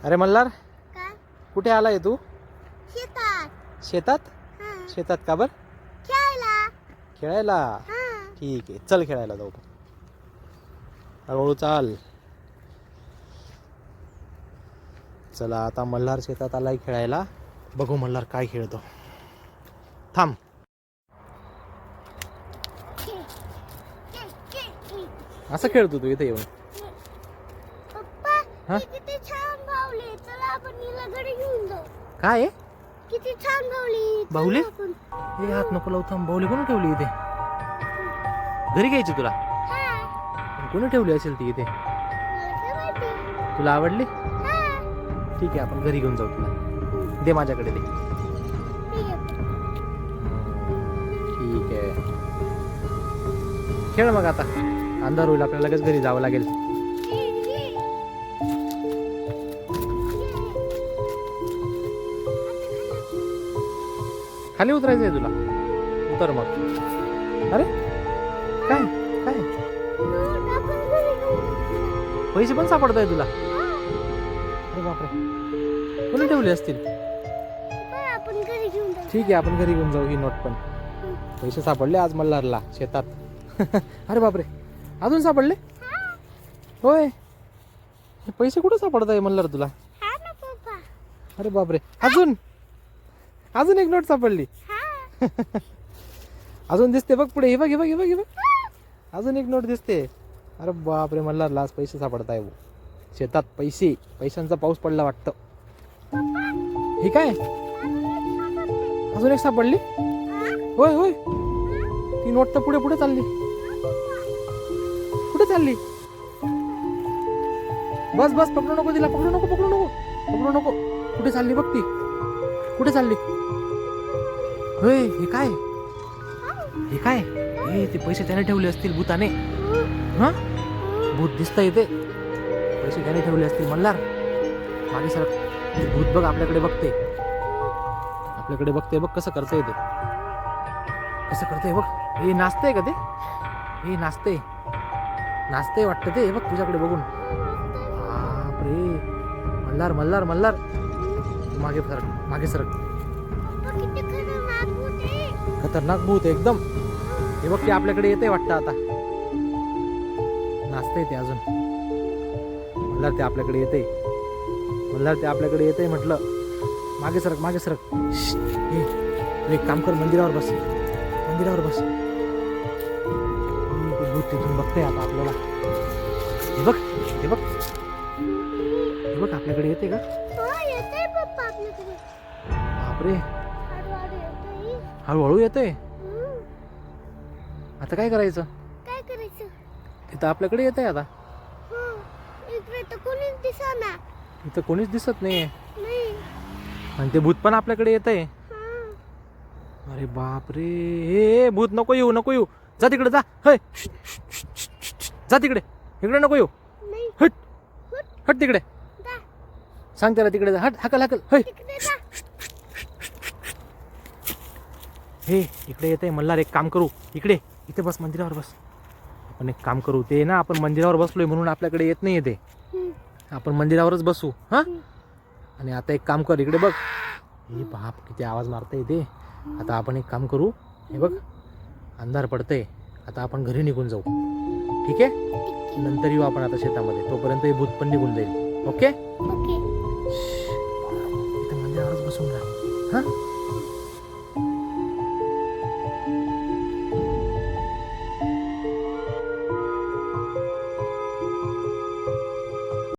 अरे मल्हार, काय? कुठे आलाय तू? शेतात. शेतात? हां. शेतात का बर? खेळायला. खेळायला? हां. ठीक आहे, चल खेळायला जाऊ. हळूहळू चाल. चला आता मल्हार शेतात आलाय खेळायला. बघू मल्हार काय खेळतो. थांब. असं खेळतो तू इथे येऊन? पप्पा, हा? ही किती छान बाहुली. चला आपण हिला घरी घेऊन जाऊ. काय आहे? किती छान बाहुली. चला बाहुली? आपण. हे हात नको लावू, थांब. बाहुली कोणी ठेवली इथे? घरी घ्यायची तुला? हां. कोणी ठेवली असेल ती इथे? मला काय माहिती? तुला आवडली? हां. ठीक आहे, आपण घरी घेऊन जाऊ तुला. दे माझ्याकडे दे. ठीक आहे. ठीक आहे, खेळ मग. आता अंधार होईल, आपल्याला लगेच घरी जावं लागेल. खाली उतरायचंय तुला? उतर मग. अरे काय काय आपण घरी घेऊन जाऊ. पैसे पण सापडत आहे तुला? हां. अरे बापरे, कोणी ठेवले असतील? पप्पा, आपण घरी घेऊन जाऊ. ठीक आहे, आपण घरी घेऊन जाऊ. ही नोट पण. पैसे सापडले आज मल्हारला शेतात. अरे बापरे, अजून सापडले? हां. होय, हे पैसे कुठे सापडत आहे मल्हार तुला? हां ना पप्पा. अरे बापरे, अजून अजून एक नोट सापडली. हां. अजून दिसते बघ पुढे. हे बघ, हे बघ, हे बघ, हे बघ. अजून एक नोट दिसते. अरे बापरे, मल्हारला आज पैसे सापडत आहे शेतात. पैसे, पैशांचा पाऊस पडला वाटतं. हे काय? अजून एक सापडली? होय होय, ती नोट तर पुढे पुढे चालली. कुठे चालली? बस बस, पकडू नको तिला. पकडू नको, पकडू नको, पकडू नको. कुठे चालली बघ ती? कुठे चालली? होय, हे काय? हे काय? हे ते पैसे त्याने ठेवले असतील भूताने. हा, भूत दिसतंय ते. पैसे त्याने ठेवले असतील. मल्हार मागे सर. ते भूत बघ आपल्याकडे बघते. आपल्याकडे बघते बघ, कसं करतंय ते. कसं करतंय बघ. हे नाचतंय का ते? हे नाचते, नाचते वाटतं ते. हे बघ तुझ्याकडे बघून. बापरे, मल्हार मल्हार मल्हार, मागे सरक, मागे सरक. पप्पा, किती खतरनाक भूत आहे. खतरनाक भूत एकदम. हे बघ, ते आपल्याकडे येते वाटतं आता. नाचतंय ते अजून. मल्हार ते आपल्याकडे येते. मल्हार ते आपल्याकडे येते म्हटलं. मागे सरक, मागे सरक. हे तू एक काम कर, मंदिरावर बस. मंदिरावर बस. ते भूत तिथून बघतंय आता आपल्याला. हे बघ, हे बघ, हे बघ आपल्याकडे येते का? हो, येतंय पप्पा आपल्याकडे. बापरे, हळूहळू येतंय. हळूहळू येते. हं. आता काय करायचं? काय करायचं? तिथं आपल्याकडे येते आता. हं. इकडे तर कोणीच दिसेना. इथं कोणीच दिसत नाहीये. नाही. आणि ते भूत पण आपल्याकडे येतंय. हां. अरे बापरे, हे भूत नको येऊ, नको येऊ. जा तिकडे जा. हय, जा तिकडे. इकडे नको येऊ. नाही. हट, हट. हट तिकडे. जा. सांग त्याला तिकडे जा. हट, हाकल हाकल. हय, तिकडे जा. हे इकडे येते मल्हार. एक काम करू, इकडे इथे बस, मंदिरावर बस. आपण एक काम करू, ते ना आपण मंदिरावर बसलोय म्हणून आपल्याकडे येत नाही ते. हं. आपण मंदिरावरच बसू. हा, हं. आणि आता एक काम कर, इकडे बघ. हे बाप, किती आवाज मारतंय ते. आता आपण एक काम करू. हे बघ, अंधार पडतंय. आता आपण घरी निघून जाऊ. ठीक आहे, नंतर येऊ आपण आता शेतामध्ये. तोपर्यंत हे भूत पण निघून जाईल. Okay, okay. इथं मंदिरावरच बसून राहा. हा,